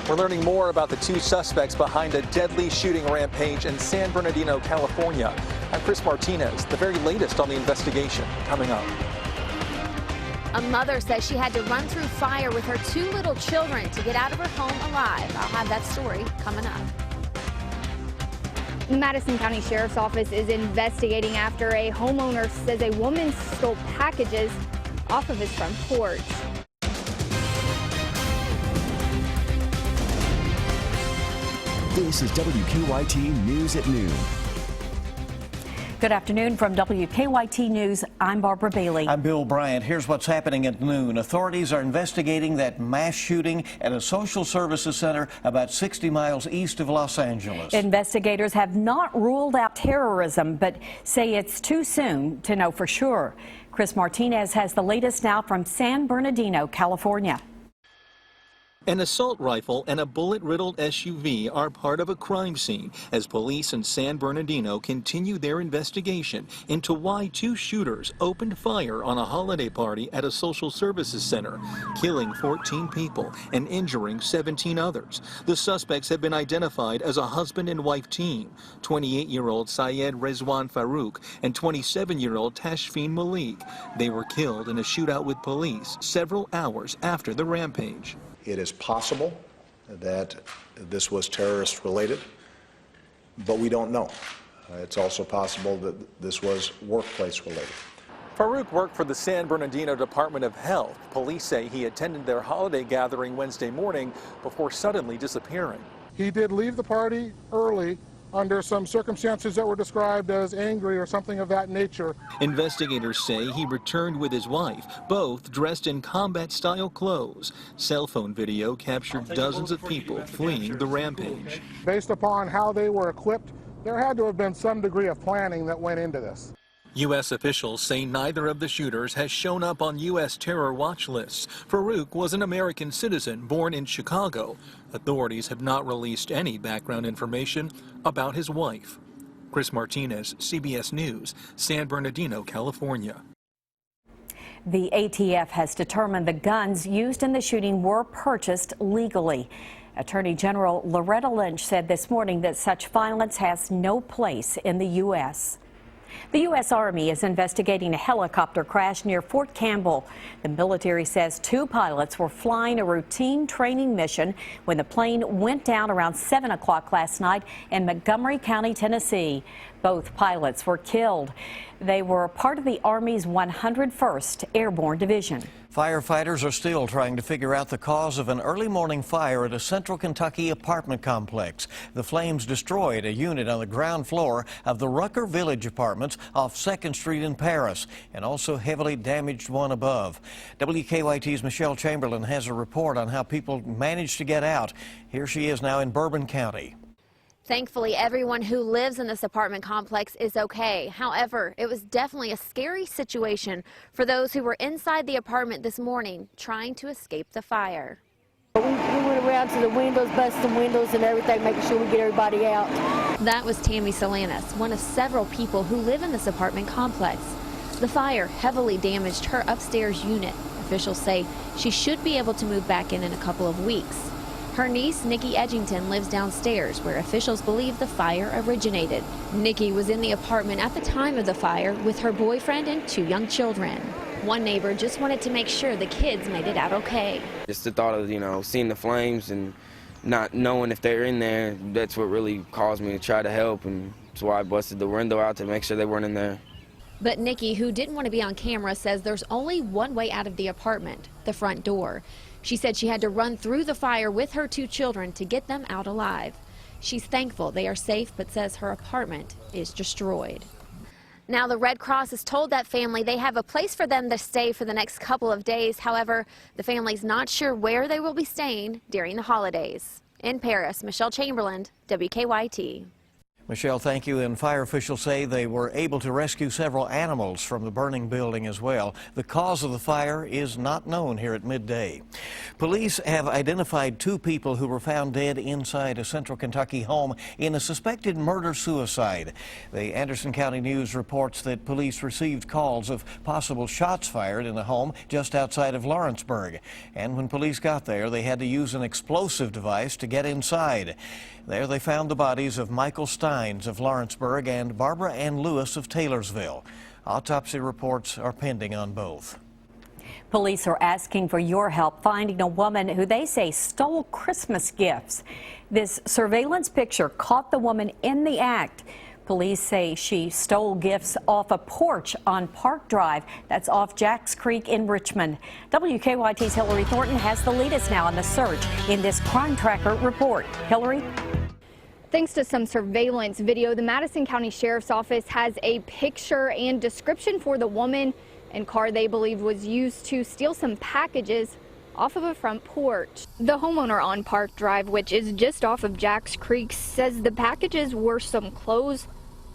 We're learning more about the two suspects behind a deadly shooting rampage in San Bernardino, California. I'm Chris Martinez. The very latest on the investigation coming up. A mother says she had to run through fire with her two little children to get out of her home alive. I'll have that story coming up. The Madison County Sheriff's Office is investigating after a homeowner says a woman stole packages off of his front porch. This is WKYT News at Noon. Good afternoon from WKYT News. I'm Barbara Bailey. I'm Bill Bryant. Here's what's happening at noon. Authorities are investigating that mass shooting at a social services center about 60 miles east of Los Angeles. Investigators have not ruled out terrorism, but say it's too soon to know for sure. Chris Martinez has the latest now from San Bernardino, California. An assault rifle and a bullet-riddled SUV are part of a crime scene as police in San Bernardino continue their investigation into why two shooters opened fire on a holiday party at a social services center, killing 14 people and injuring 17 others. The suspects have been identified as a husband and wife team, 28-year-old Syed Rezwan Farouk and 27-year-old Tashfeen Malik. They were killed in a shootout with police several hours after the rampage. It is possible that this was terrorist related, but we don't know. It's also possible that this was workplace related. Farouk worked for the San Bernardino Department of Health. Police say he attended their holiday gathering Wednesday morning before suddenly disappearing. He did leave the party early under some circumstances that were described as angry or something of that nature. Investigators say he returned with his wife, both dressed in combat-style clothes. Cell phone video captured dozens of people fleeing the rampage. Based upon how they were equipped, there had to have been some degree of planning that went into this. U.S. officials say neither of the shooters has shown up on U.S. terror watch lists. Farouk was an American citizen born in Chicago. Authorities have not released any background information about his wife. Chris Martinez, CBS News, San Bernardino, California. The ATF has determined the guns used in the shooting were purchased legally. Attorney General Loretta Lynch said this morning that such violence has no place in the U.S. The U.S. Army is investigating a helicopter crash near Fort Campbell. The military says two pilots were flying a routine training mission when the plane went down around 7 o'clock last night in Montgomery County, Tennessee. Both pilots were killed. They were part of the Army's 101st Airborne Division. Firefighters are still trying to figure out the cause of an early morning fire at a central Kentucky apartment complex. The flames destroyed a unit on the ground floor of the Rucker Village apartments off 2nd Street in Paris and also heavily damaged one above. WKYT's Michelle Chamberlain has a report on how people managed to get out. Here she is now in Bourbon County. Thankfully, everyone who lives in this apartment complex is okay. However, it was definitely a scary situation for those who were inside the apartment this morning trying to escape the fire. We went around to the windows, busting windows and everything, making sure we get everybody out. That was Tammy Solanas, one of several people who live in this apartment complex. The fire heavily damaged her upstairs unit. Officials say she should be able to move back in a couple of weeks. Her niece, Nikki Edgington, lives downstairs where officials believe the fire originated. Nikki was in the apartment at the time of the fire with her boyfriend and two young children. One neighbor just wanted to make sure the kids made it out okay. Just the thought of, seeing the flames and not knowing if they're in there, that's what really caused me to try to help, and that's why I busted the window out to make sure they weren't in there. But Nikki, who didn't want to be on camera, says there's only one way out of the apartment, the front door. She said she had to run through the fire with her two children to get them out alive. She's thankful they are safe, but says her apartment is destroyed. Now the Red Cross has told that family they have a place for them to stay for the next couple of days. However, the family's not sure where they will be staying during the holidays. In Paris, Michelle Chamberlain, WKYT. Michelle, thank you. And fire officials say they were able to rescue several animals from the burning building as well. The cause of the fire is not known here at midday. Police have identified 2 people who were found dead inside a Central Kentucky home in a suspected murder-suicide. The Anderson County News reports that police received calls of possible shots fired in a home just outside of Lawrenceburg. And when police got there, they had to use an explosive device to get inside. There they found the bodies of Michael Steins of Lawrenceburg and Barbara Ann Lewis of Taylorsville. Autopsy reports are pending on both. Police are asking for your help finding a woman who they say stole Christmas gifts. This surveillance picture caught the woman in the act. Police say she stole gifts off a porch on Park Drive. That's off Jacks Creek in Richmond. WKYT's Hillary Thornton has the latest now on the search in this Crime Tracker report. Hillary? Thanks to some surveillance video, the Madison County Sheriff's Office has a picture and description for the woman and car they believe was used to steal some packages off of a front porch. The homeowner on Park Drive, which is just off of Jacks Creek, says the packages were some clothes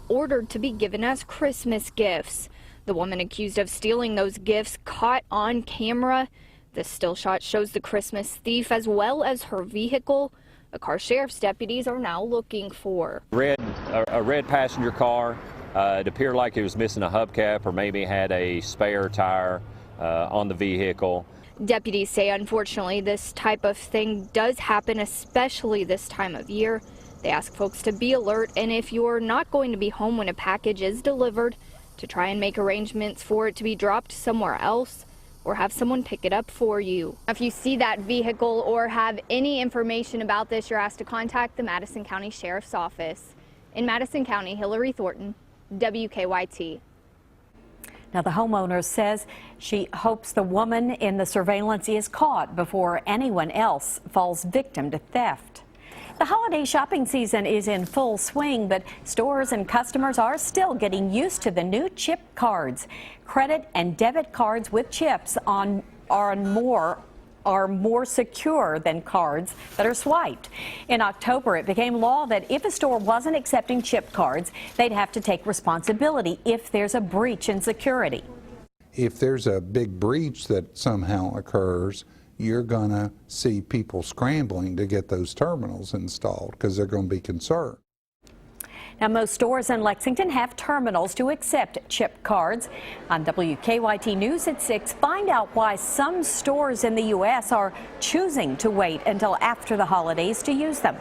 ordered to be given as Christmas gifts. The woman accused of stealing those gifts caught on camera. The still shot shows the Christmas thief as well as her vehicle. A car sheriff's deputies are now looking for. A red passenger car. It appeared like it was missing a hubcap or maybe had a spare tire on the vehicle. Deputies say, unfortunately, this type of thing does happen, especially this time of year. They ask folks to be alert, and if you're not going to be home when a package is delivered, to try and make arrangements for it to be dropped somewhere else or have someone pick it up for you. If you see that vehicle or have any information about this, you're asked to contact the Madison County Sheriff's Office. In Madison County, Hillary Thornton, WKYT. Now, the homeowner says she hopes the woman in the surveillance is caught before anyone else falls victim to theft. The holiday shopping season is in full swing, but stores and customers are still getting used to the new chip cards. Credit and debit cards with chips are more secure than cards that are swiped. In October, it became law that if a store wasn't accepting chip cards, they'd have to take responsibility if there's a breach in security. If there's a big breach that somehow occurs, you're going to see people scrambling to get those terminals installed because they're going to be concerned. Now, most stores in Lexington have terminals to accept chip cards. On WKYT News at 6, find out why some stores in the U.S. are choosing to wait until after the holidays to use them.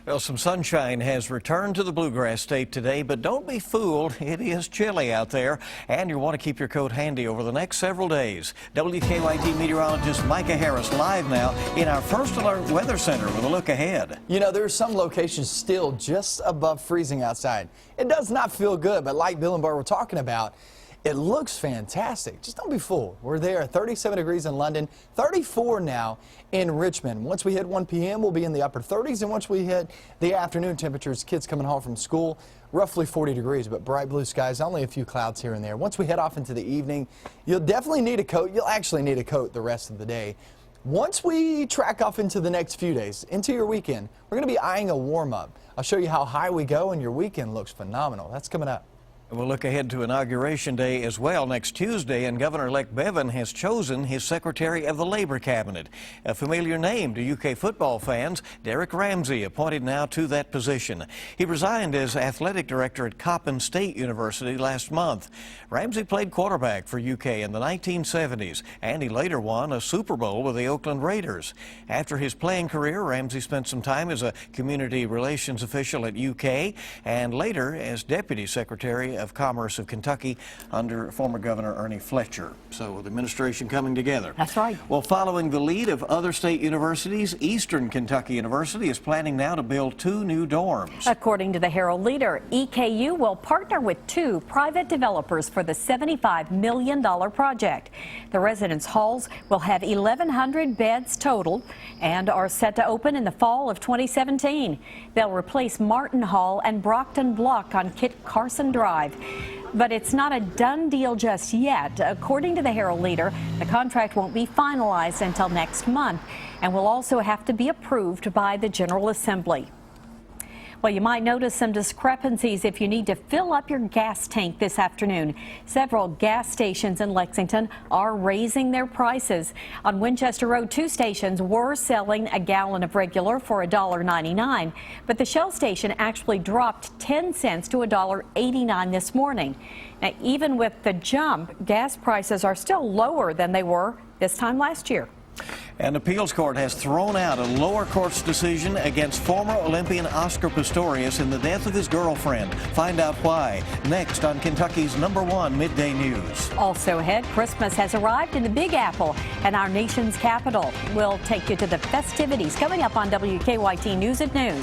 Well, some sunshine has returned to the Bluegrass State today, but don't be fooled. It is chilly out there, and you'll want to keep your coat handy over the next several days. WKYT meteorologist Micah Harris live now in our First Alert Weather Center with a look ahead. You know, there are some locations still just above freezing outside. It does not feel good, but like Bill and Bart were talking about, it looks fantastic. Just don't be fooled. We're there at 37 degrees in London, 34 now in Richmond. Once we hit 1 p.m., we'll be in the upper 30s, and once we hit the afternoon temperatures, kids coming home from school, roughly 40 degrees, but bright blue skies, only a few clouds here and there. Once we head off into the evening, you'll definitely need a coat. You'll actually need a coat the rest of the day. Once we track off into the next few days, into your weekend, we're going to be eyeing a warm-up. I'll show you how high we go, and your weekend looks phenomenal. That's coming up. We'll look ahead to Inauguration Day as well next Tuesday, and Governor-elect Bevin has chosen his Secretary of the Labor Cabinet. A familiar name to UK football fans, Derek Ramsey, appointed now to that position. He resigned as athletic director at Coppin State University last month. Ramsey played quarterback for UK in the 1970s, and he later won a Super Bowl with the Oakland Raiders. After his playing career, Ramsey spent some time as a community relations official at UK and later as Deputy Secretary of Commerce of Kentucky under former Governor Ernie Fletcher. So the administration coming together. That's right. Well, following the lead of other state universities, Eastern Kentucky University is planning now to build 2 new dorms. According to the Herald Leader, EKU will partner with 2 private developers for the $75 million project. The residence halls will have 1,100 beds total and are set to open in the fall of 2017. They'll replace Martin Hall and Brockton Block on Kit Carson Drive. But it's not a done deal just yet. According to the Herald Leader, the contract won't be finalized until next month and will also have to be approved by the General Assembly. Well, you might notice some discrepancies if you need to fill up your gas tank this afternoon. Several gas stations in Lexington are raising their prices. On Winchester Road, 2 stations were selling a gallon of regular for $1.99, but the Shell station actually dropped 10 cents to $1.89 this morning. Now, even with the jump, gas prices are still lower than they were this time last year. An appeals court has thrown out a lower court's decision against former Olympian Oscar Pistorius in the death of his girlfriend. Find out why next on Kentucky's #1 Midday News. Also ahead, Christmas has arrived in the Big Apple and our nation's capital. We'll take you to the festivities coming up on WKYT News at noon.